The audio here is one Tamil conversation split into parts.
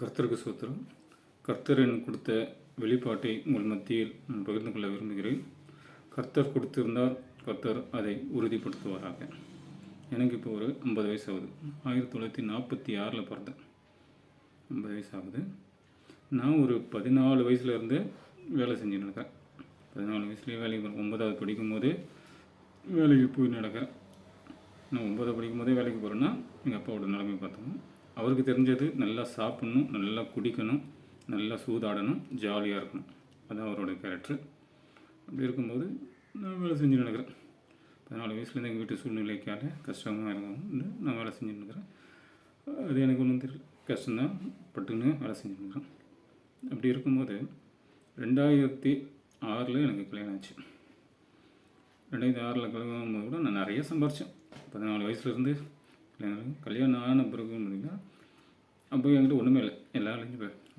கர்த்தருக்கு சூத்திரம். கர்த்தர் எனக்கு கொடுத்த வெளிப்பாட்டை உங்கள் மத்தியில் நான் பகிர்ந்து கொள்ள விரும்புகிறேன். கர்த்தர் கொடுத்திருந்தால் கர்த்தர் அதை உறுதிப்படுத்துவாராக. எனக்கு இப்போ ஒரு 50 வயசு ஆகுது. 1946 பிறந்தேன். 50 வயசு ஆகுது. நான் ஒரு 14 வயசுலேருந்து வேலை செஞ்சுன்னு இருக்கேன். 14 வயசுலேயே வேலைக்கு போகிறேன். 9வது படிக்கும்போது வேலைக்கு போய் நடக்கிறேன். நான் 9வது படிக்கும்போதே வேலைக்கு போகிறேன்னா எங்கள் அப்பாவோட நிலைமை பார்த்தோம். அவருக்கு தெரிஞ்சது நல்லா சாப்பிட்ணும், நல்லா குடிக்கணும், நல்லா சூதாடணும், ஜாலியாக இருக்கணும். அதுதான் அவரோட கேரக்டர். அப்படி இருக்கும்போது நான் வேலை செஞ்சு நடக்கிறேன். 14 வயசுலேருந்து எங்கள் வீட்டு சூழ்நிலைக்காக கஷ்டமாக இருக்கும். நான் வேலை செஞ்சுட்டு இருக்கிறேன். அது எனக்கு ஒன்றும் தெரியல, கஷ்டம்தான், பட்டுன்னு வேலை செஞ்சுருக்கிறேன். அப்படி இருக்கும்போது 2006 எனக்கு கல்யாணம் ஆச்சு. 2006 கல்யாணம் கூட நான் நிறைய சம்பாரித்தேன். 14 வயசுலேருந்து கல்யாணம் ஆன பிறகு பார்த்தீங்கன்னா அப்போ என்கிட்ட ஒன்றுமே இல்லை. எல்லாம்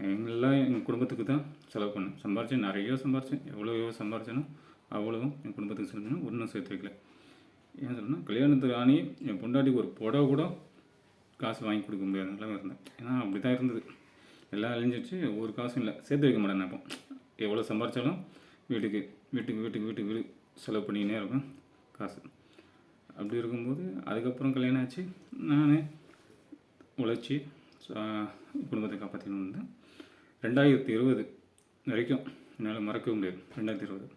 எங்கெல்லாம் எங்கள் குடும்பத்துக்கு தான் செலவு பண்ணேன். சம்பாரித்தேன், நிறைய சம்பாரித்தேன். எவ்வளோ சம்பாரித்தேனோ அவ்வளோவும் என் குடும்பத்துக்கு செலவு ஒன்றும் சேர்த்து வைக்கல. ஏன் சொல்லணும்னா கல்யாணத்துக்கு ஆணி என் பொண்டாட்டிக்கு ஒரு புடவை கூட காசு வாங்கி கொடுக்க முடியாதுலாம் இருந்தேன். ஏன்னா அப்படி தான் இருந்தது. எல்லாம் அழிஞ்சிச்சு, ஒரு காசும் இல்லை, சேர்த்து வைக்க மாட்டேன். இப்போ எவ்வளோ சம்பாரித்தாலும் வீட்டுக்கு செலவு பண்ணிக்கினே இருக்கும் காசு. அப்படி இருக்கும்போது அதுக்கப்புறம் கல்யாணம் ஆச்சு. நான் உழைச்சி குடும்பத்தை காப்பாற்றின்னு வந்தேன். 2020 வரைக்கும் என்னால் மறக்கவே முடியாது. 2020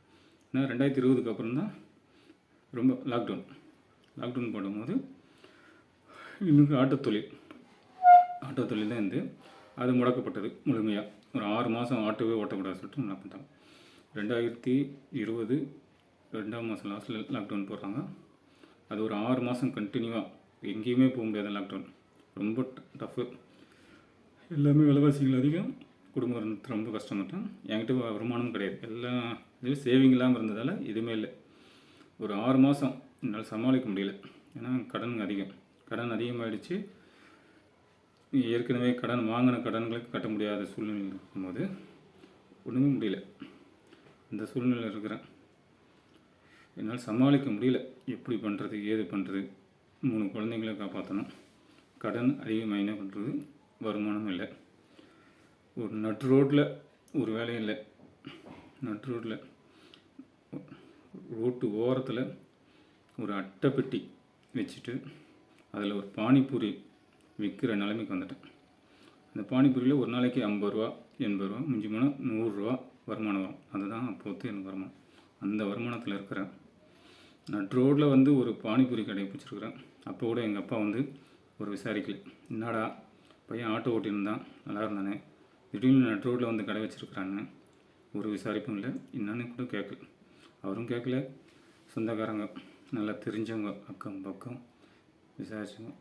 ஏன்னா 2020க்கு அப்புறம் தான் ரொம்ப லாக்டவுன் போடும்போது எனக்கு ஆட்டோ தொழில் தான் இருந்து அது முடக்கப்பட்டது முழுமையாக. ஒரு 6 மாதம் ஆட்டோவே ஓட்டக்கூடாது சொல்லிட்டு என்ன பண்ணிட்டாங்க. 2020 2ஆம் மாதம் லாஸ்ட்டில் லாக்டவுன் போடுறாங்க. அது ஒரு 6 மாதம் கண்டினியூவாக எங்கேயுமே போக முடியாத லாக்டவுன். ரொம்ப டஃப்பு. எல்லாமே விலைவாசிகள் அதிகம், குடும்பம் ரொம்ப கஷ்டப்பட்டேன். என்கிட்ட வருமானம் கிடையாது. எல்லாம் இதுவே சேவிங் இல்லாமல் இருந்ததால் எதுவுமே இல்லை. ஒரு 6 மாதம் என்னால் சமாளிக்க முடியல. ஏன்னா கடன் அதிகமாகிடுச்சு. ஏற்கனவே வாங்கின கடன்களுக்கு கட்ட முடியாத சூழ்நிலை இருக்கும்போது ஒன்றுமே முடியல. அந்த சூழ்நிலை இருக்கிறேன். என்னால் சமாளிக்க முடியல. எப்படி பண்ணுறது, ஏது பண்ணுறது, 3 குழந்தைங்களை காப்பாற்றணும், கடன் அதிகமாக என்ன பண்ணுறது, வருமானம் இல்லை. ஒரு நட்டு ரோட்டில் ஒரு வேலையும் இல்லை. ரோட்டு ஓரத்தில் ஒரு அட்டைப்பெட்டி வச்சுட்டு அதில் ஒரு பானிபூரி விற்கிற நிலைமைக்கு வந்துட்டேன். அந்த பானிபூரியில் ஒரு நாளைக்கு 50 ரூபா 80 ரூபா, மிஞ்சி போனால் 100 ரூபா வருமானம் வரும். அதுதான் அப்போது எனக்கு வருமானம். அந்த வருமானத்தில் இருக்கிறேன். நட் ரோட்டில் ஒரு பானிபூரி கடை பிடிச்சிருக்கிறேன். அப்போ கூட எங்கள் அப்பா ஒரு விசாரிக்கல. என்னடா பையன் ஆட்டோ ஓட்டியிருந்தான், நல்லா இருந்தானே, திடீர்னு நட் ரோட்டில் கடை வச்சுருக்குறான்னு ஒரு விசாரிப்பும் இல்லை. என்னன்னு கூட கேட்கல. அவரும் கேட்கல. சொந்தக்காரங்க நல்லா தெரிஞ்சவங்க, அக்கம் பக்கம் விசாரிச்சவங்க,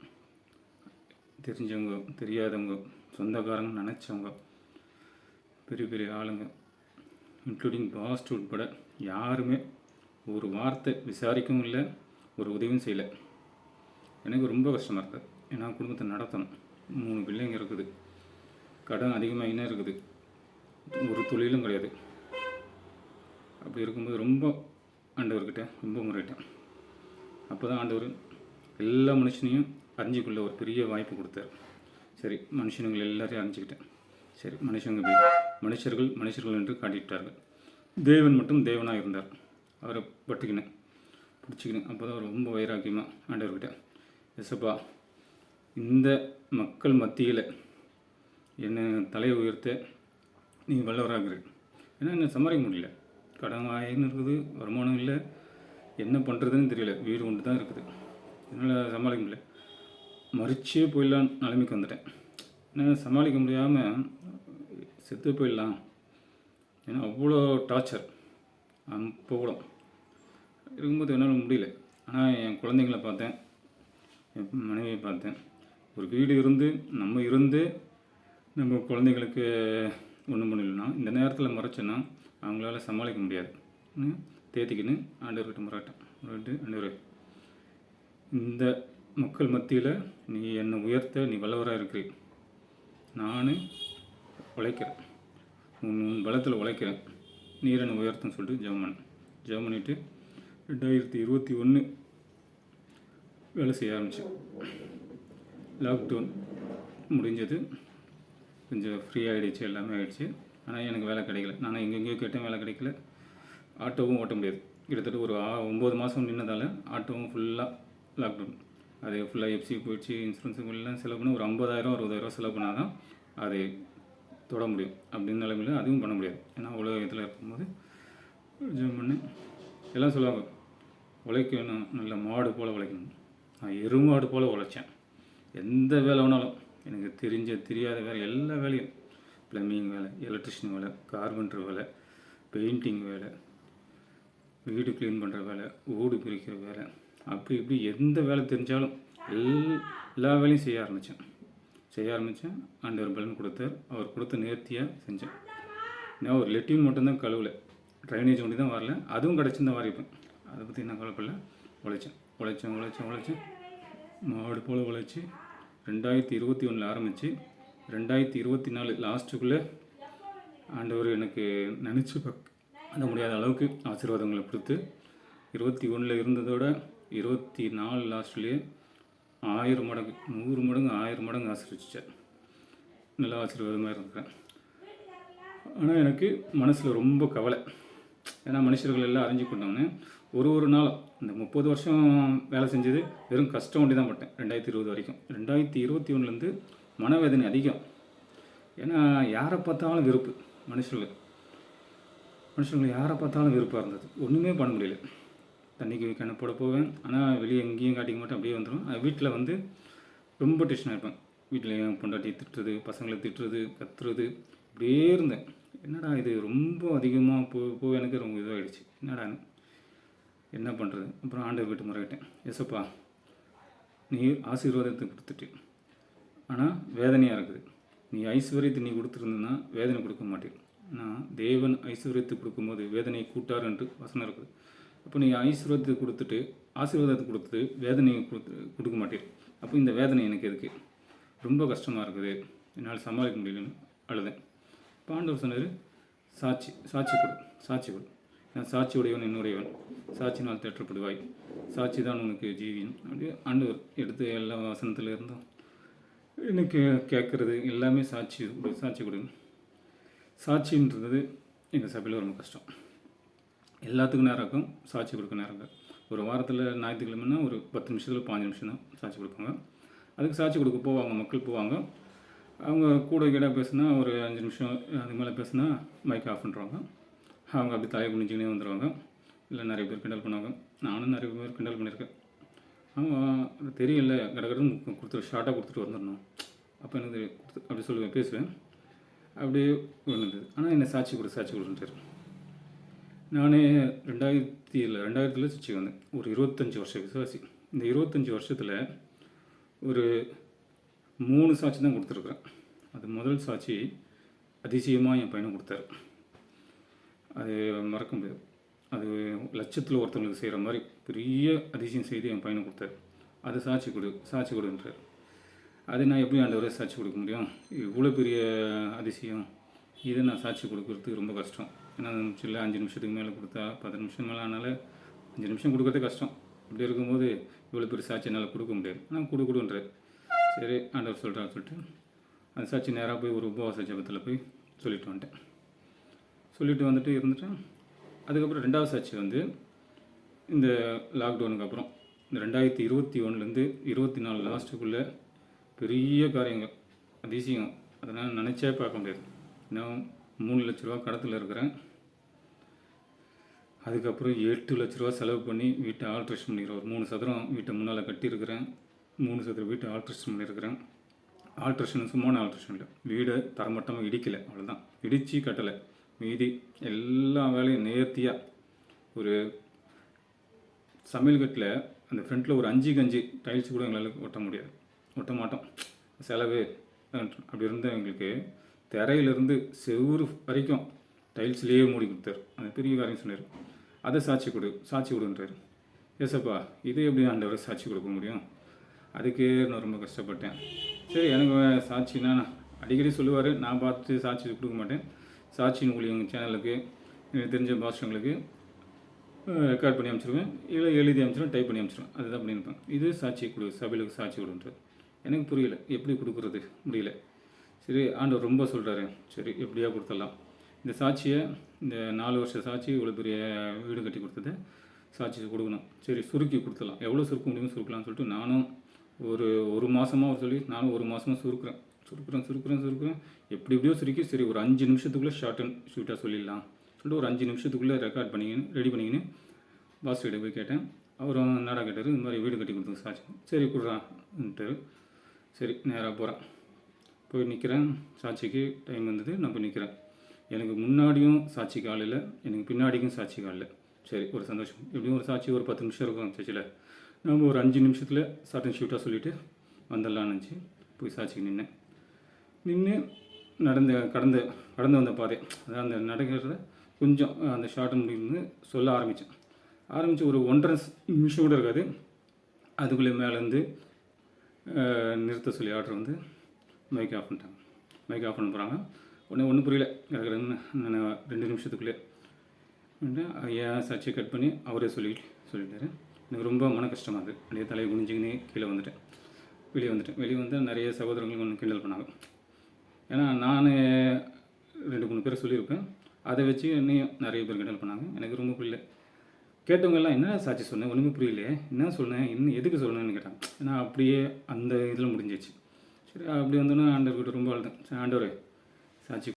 தெரிஞ்சவங்க தெரியாதவங்க, சொந்தக்காரங்க நினச்சவங்க, பெரிய ஆளுங்க இன்க்ளூடிங் பாஸ்ட் உட்பட யாருமே ஒரு வார்த்தை விசாரிக்கவும் இல்லை, ஒரு உதவியும் செய்யலை. எனக்கு ரொம்ப கஷ்டமாக இருக்குது. ஏன்னா குடும்பத்தை நடத்தணும். 3 பிள்ளைங்க இருக்குது, கடன் அதிகமாக இருக்குது, ஒரு தொழிலும் கிடையாது. அப்படி இருக்கும்போது ரொம்ப ஆண்டவர்கிட்ட ரொம்ப முறையிட்டேன். அப்போ தான் ஆண்டவர் எல்லா மனுஷனையும் அறிஞ்சிக்கொள்ள ஒரு பெரிய வாய்ப்பு கொடுத்தார். சரி, மனுஷனுங்கள் எல்லாரையும் அறிஞ்சிக்கிட்டேன். சரி, மனுஷர்கள் என்று காட்டிவிட்டார்கள். தேவன் மட்டும் தேவனாக இருந்தார். அவரை பிடிச்சிக்கினேன். அப்போ தான் ரொம்ப வைராக்கியமாக ஆண்டவர்கிட்ட, எசப்பா, இந்த மக்கள் மத்தியில் என்னை தலையை உயர்த்த நீ வல்லவராகிற. ஏன்னா என்னை சமாளிக்க முடியல. கடன் ஆயின்னு இருக்குது, வருமானம் இல்லை, என்ன பண்ணுறதுன்னு தெரியல. வீடு கொண்டு தான் இருக்குது, என்னால் சமாளிக்க முடியல. மறிச்சே போயிடலாம் நிலைமைக்கு வந்துட்டேன். ஏன்னா சமாளிக்க முடியாமல் செத்து போயிடலாம். ஏன்னா அவ்வளோ டார்ச்சர். அப்போ கூட இருக்கும்போது என்னால் முடியல. ஆனால் என் குழந்தைங்கள பார்த்தேன், என் மனைவியை பார்த்தேன். ஒரு வீடு இருந்து நம்ம குழந்தைங்களுக்கு ஒன்றும் பண்ணலைன்னா இந்த நேரத்தில் மறைச்சேன்னா அவங்களால சமாளிக்க முடியாது. தேத்திக்கின்னு ஆண்டவர்கிட்ட முறையிட்டு, ஆண்டவர், இந்த மக்கள் மத்தியில் நீ என்னை உயர்த்த நீ வல்லவராக இருக்கிறீ. நான் உழைக்கிறேன், உன் பலத்தில் உழைக்கிறேன், நீர் என்னை உயர்த்துன்னு சொல்லிட்டு ஜெபம் பண்ணிவிட்டு 2021 வேலை செய்ய ஆரம்பித்தேன். லாக்டவுன் முடிஞ்சது. கொஞ்சம் ஃப்ரீ ஆகிடுச்சு, எல்லாமே ஆகிடுச்சு. ஆனால் எனக்கு வேலை கிடைக்கல. நானும் எங்கெங்கேயோ கேட்டேன், வேலை கிடைக்கல. ஆட்டோவும் ஓட்ட முடியாது. கிட்டத்தட்ட ஒரு 9 மாதம் நின்னதால் ஆட்டோவும் ஃபுல்லாக லாக்டவுன். அது ஃபுல்லாக எஃப்சி போயிடுச்சு, இன்சூரன்ஸுக்கு எல்லாம் செலவு பண்ணி ஒரு 50,000 60,000 செலவு பண்ணால் தான் அதை தொட முடியும். அப்படின்னு நிலைமையில் அதுவும் பண்ண முடியாது. ஏன்னா அவ்வளோ இதில் இருக்கும்போது ஜூம் பண்ணி எல்லாம் சொல்லுவாங்க, உழைக்கணும், நல்ல மாடு போல் உழைக்கணும். நான் எருமாடு போல் உழைச்சேன். எந்த வேலை வேணாலும் எனக்கு தெரியாத வேலை, எல்லா வேலையும், ப்ளம்பிங் வேலை, எலக்ட்ரிஷியன் வேலை, கார்பெண்டர் வேலை, பெயிண்டிங் வேலை, வீடு க்ளீன் பண்ணுற வேலை, ஓடு பிரிக்கிற வேலை, அப்படி இப்படி எந்த வேலை தெரிஞ்சாலும் எல்லா வேலையும் செய்ய ஆரம்பித்தேன். ஆண்டவர் பலன் கொடுத்தார். அவர் கொடுத்த நேர்த்தியாக செஞ்சேன். நான் ஒரு லெட்டின் மட்டும்தான் கழுவலை, ட்ரைனேஜ் ஒண்டி தான் வரல. அதுவும் கிடச்சிருந்தா வாரிப்பேன். அதை பற்றி நான் கவலைப்படல. உழைச்சேன் மாடு போல் உழைச்சி 2021 ஆரம்பித்து 2024 லாஸ்ட்டுக்குள்ளே ஆண்டவர் எனக்கு நினச்சி பார்க்க முடியாத அளவுக்கு ஆசீர்வாதங்களை கொடுத்து 21 இருந்ததோட 24 லாஸ்ட்லேயே 1000 மடங்கு 100 மடங்கு 1000 மடங்கு ஆசீர்வதிச்சார். நல்லா ஆசீர்வாதமாக இருந்தேன். ஆனால் எனக்கு மனசில் ரொம்ப கவலை. ஏன்னா மனுஷர்கள் எல்லாம் அறிஞ்சு கொண்டவனே ஒரு நாளும் இந்த 30 வருஷம் வேலை செஞ்சது வெறும் கஷ்டம் ஒண்டி தான் பட்டேன். 2020 வரைக்கும். 2021 மனவேதனை அதிகம். ஏன்னா யாரை பார்த்தாலும் வெறுப்பு. மனுஷங்களை யாரை பார்த்தாலும் வெறுப்பாக இருந்தது. ஒன்றுமே பண்ண முடியல. தண்ணிக்கு கிணப்போட போவேன், ஆனால் வெளியே எங்கேயும் காட்டிக்க மாட்டேன், அப்படியே வந்துடும். வீட்டில் ரொம்ப டென்ஷனாக இருப்பேன். வீட்டில் என் பொண்டாட்டி திட்டுறது, பசங்களை திட்டுறது, கத்துறது, இப்படியே இருந்தேன். என்னடா இது ரொம்ப அதிகமாக போய் எனக்கு ரொம்ப இதுவாகிடுச்சு. என்னடான்னு என்ன பண்ணுறது? அப்புறம் ஆண்டவர் வீட்டு முறையிட்டேன். எசப்பா, நீ ஆசீர்வாதத்தை கொடுத்துட்டு, ஆனால் வேதனையாக இருக்குது. நீ ஐஸ்வர்யத்தை நீ கொடுத்துருந்தனா வேதனை கொடுக்க மாட்டேன். ஆனால் தேவன் ஐஸ்வர்யத்தை கொடுக்கும்போது வேதனையை கூட்டார் என்று வசனம் இருக்குது. அப்போ நீ ஆசீர்வாதத்தை கொடுத்துட்டு வேதனையை கொடுக்க மாட்டேன். அப்போ இந்த வேதனை எனக்கு எதுக்கு? ரொம்ப கஷ்டமாக இருக்குது, என்னால் சமாளிக்க முடியலன்னு அழுதேன். இப்போ ஆண்டவர் சொன்னார், சாட்சி கொடு. நான் சாட்சி உடையவன் என்னுடையவன், சாட்சினால் தேற்றப்படுவாய், சாட்சி தான் உனக்கு ஜீவியம். அப்படியே ஆண்டவர் எடுத்து எல்லா வசனத்தில் இருந்தோம் எனக்கு கேட்குறது எல்லாமே சாட்சி கொடு. சாட்சின்றது எங்கள் சபையில் ரொம்ப கஷ்டம். எல்லாத்துக்கும் நேரம் இருக்கும், சாட்சி கொடுக்க நேரம் இருக்கும். ஒரு வாரத்தில் ஞாயிற்றுக்கிழமைன்னா ஒரு 10 நிமிஷத்தில் 15 நிமிஷம் தான் சாட்சி கொடுப்பாங்க. அதுக்கு சாட்சி கொடுக்க போவாங்க, மக்கள் போவாங்க. அவங்க கூட கீழே பேசுனா ஒரு 5 நிமிஷம் அதுக்கு மேலே பேசுனா மைக் ஆஃப் பண்ணுறாங்க. அவங்க அப்படி தலையை குனிஞ்சிக்கினே வந்துடுவாங்க. இல்லை நிறைய பேர் கிண்டல் பண்ணுவாங்க. நானும் நிறைய பேர் கிண்டல் பண்ணியிருக்கேன். அவங்க தெரியல, கடற்கடன் ஷார்ட்டாக கொடுத்துட்டு வந்துடணும். அப்போ எனக்கு அப்படி சொல்லுவேன், பேசுவேன். அப்படியே இருந்தது. ஆனால் என்னை சாட்சி கொடுத்துட்டாரு. நானே 2000 சுற்றி வந்தேன். ஒரு 25 வருஷம் விசுவாசி. இந்த 25 வருஷத்தில் ஒரு 3 சாட்சி தான் கொடுத்துருக்குறேன். அது முதல் சாட்சி அதிசயமாக என் பையனை கொடுத்தாரு. அது மறக்க முடியாது. அது லட்சத்தில் ஒருத்தவங்களுக்கு செய்கிற மாதிரி பெரிய அதிசயம் செய்து என் பையனை கொடுத்தாரு. அது சாட்சி கொடுன்றார். அது நான் எப்படி ஆண்டவரே சாட்சி கொடுக்க முடியும்? இவ்வளோ பெரிய அதிசயம், இதை நான் சாட்சி கொடுக்கறதுக்கு ரொம்ப கஷ்டம். ஏன்னா சில 5 நிமிஷத்துக்கு மேலே கொடுத்தா 10 நிமிஷம் மேலே ஆனால 5 நிமிஷம் கொடுக்கறதே கஷ்டம். இப்படி இருக்கும்போது இவ்வளோ பெரிய சாட்சி என்னால் கொடுக்க முடியாது. ஆனால் கொடுன்றார். சரி ஆண்டவர் சொல்கிறான்னு சொல்லிட்டு அந்த சாட்சி நேராக போய் ஒரு உபவாச ஜபத்தில் போய் சொல்லிட்டு வந்துட்டு இருந்துட்டேன். அதுக்கப்புறம் 2வது சாட்சி இந்த லாக்டவுனுக்கு அப்புறம் இந்த 2021 24 லாஸ்ட்டுக்குள்ளே பெரிய காரியங்கள், அதிசயம், அதனால் நினச்சே பார்க்க முடியாது. நான் 3 லட்ச ரூபா கடத்தில் இருக்கிறேன். அதுக்கப்புறம் 8 லட்ச ரூபா செலவு பண்ணி வீட்டை ஆல்ட்ரேஷன் பண்ணிக்கிறேன். ஒரு 3 சதுரம் வீட்டை முன்னால் கட்டியிருக்கிறேன். 3 சதுரம் வீட்டை ஆல்ட்ரேஷன் பண்ணியிருக்கிறேன். ஆல்ட்ரேஷன் சும்மான ஆல்ட்ரேஷன் இல்லை, வீடை தரமட்டமாக இடிக்கலை, அவ்வளோதான். இடித்து கட்டலை, மீதி எல்லா வேலையும் நேர்த்தியாக. ஒரு சமையல் கட்டில் அந்த ஃப்ரண்ட்டில் ஒரு 5 டைல்ஸ் கூட எங்களால் ஒட்ட மாட்டோம், செலவு. அப்படி இருந்த எங்களுக்கு தரையிலேருந்து செவுறு வரைக்கும் டைல்ஸ்லேயே மூடி கொடுத்தாரு. அந்த பெரிய காரியம் சொன்னார். அதை சாட்சி கொடுன்றார். ஏசப்பா, இது எப்படி ஆண்டவரை சாட்சி கொடுக்க முடியும்? அதுக்கே நான் ரொம்ப கஷ்டப்பட்டேன். சரி, எனக்கு சாட்சினா அடிக்கடி சொல்லுவார், நான் பார்த்து சாட்சி கொடுக்க மாட்டேன். சாட்சியின் ஊழியங்க சேனலுக்கு எனக்கு தெரிஞ்ச பாஷங்களுக்கு ரெக்கார்ட் பண்ணி அனுப்பிச்சிடுவேன், இல்லை எழுதி அனுப்பிச்சிடுவேன், டைப் பண்ணி அனுப்பிச்சிடுவேன். அதுதான் பண்ணியிருப்பேன். இது சாட்சி சபையிலுக்கு சாட்சி கொடுன்றது. எனக்கு புரியல, எப்படி கொடுக்குறது முடியல. சரி ஆண்டவர் ரொம்ப சொல்கிறாரு, சரி எப்படியா கொடுத்துடலாம். இந்த சாட்சியை, இந்த 4 வருஷ சாட்சி இவ்வளோ பெரிய வீடு கட்டி கொடுத்தது சாட்சி கொடுக்கணும். சரி சுருக்கி கொடுத்துடலாம், எவ்வளோ சுருக்க முடியுமோ சுருக்கலாம்னு சொல்லிட்டு நானும் ஒரு மாதமாக சொல்லி நானும் ஒரு மாதமாக சுருக்குறேன். எப்படியோ சுருக்கி சரி ஒரு 5 நிமிஷத்துக்குள்ளே ஷார்ட் அண்ட் ஸ்வீட்டாக சொல்லிடலாம் சொல்லிட்டு ஒரு 5 நிமிஷத்துக்குள்ளே ரெக்கார்ட் பண்ணிக்கின்னு ரெடி பண்ணிக்கின்னு பாஸ்கிட்ட போய் கேட்டேன். அவரும் என்னடா கேட்டார், இந்த மாதிரி வீடு கட்டி கொடுத்தது சாட்சி. சரி கொடுறான்ட்டு சரி நேராக போகிறேன். போய் நிற்கிறேன். சாட்சிக்கு டைம் வந்தது, நான் போய் நிற்கிறேன். எனக்கு முன்னாடியும் சாட்சிக்கு ஆள் இல்லை, எனக்கு பின்னாடிக்கும் சாட்சிக்கு ஆள் இல்லை. சரி ஒரு சந்தோஷம். எப்படியும் ஒரு சாட்சி ஒரு 10 நிமிஷம் இருக்கும் சர்ச்சில். நம்ம ஒரு 5 நிமிஷத்தில் ஷார்ட் அண்ட் ஷூட்டாக சொல்லிவிட்டு வந்துடலான்னு நினச்சி போய் சாட்சிக்கு நின்று கடந்து வந்த பாதை, அதாவது அந்த நடக்கிறத கொஞ்சம் அந்த ஷார்ட் முடிந்து சொல்ல ஆரம்பித்து ஒரு 1.5 நிமிஷம் கூட இருக்காது. அதுக்குள்ளே மேலேருந்து நிறுத்த சொல்லி ஆர்டர் வந்து மைக் ஆஃப் பண்ணிட்டாங்க. மைக் ஆஃப் பண்ண போகிறாங்க. ஒன்றும் புரியல கிடக்குறேன்னு நான் 2 நிமிஷத்துக்குள்ளே ஏன் சாட்சியை கட் பண்ணி அவரே சொல்லிட்டாரு. எனக்கு ரொம்ப மன கஷ்டமாக இருக்குது. அப்படியே தலையை குனிஞ்சிக்கினே கீழே வந்துட்டேன். வெளியே வந்து நிறைய சகோதரங்களும் ஒன்று கிண்டல் பண்ணாங்க. ஏன்னா நான் 2-3 பேர் சொல்லியிருப்பேன், அதை வச்சு என்னையும் நிறைய பேர் கிண்டல் பண்ணாங்க. எனக்கு ரொம்ப புரியல. கேட்டவங்கெல்லாம் என்ன சாட்சி சொன்னேன், ஒன்றுமே புரியலையே, என்ன சொன்னேன், இன்னும் எதுக்கு சொல்லணும்னு கேட்டாங்க. ஏன்னா அப்படியே அந்த இதில் முடிஞ்சிச்சு. சரி அப்படி வந்தோன்னா ஆண்டவர்கிட்ட ரொம்ப அழுதேன். ஆண்டவரே சாட்சி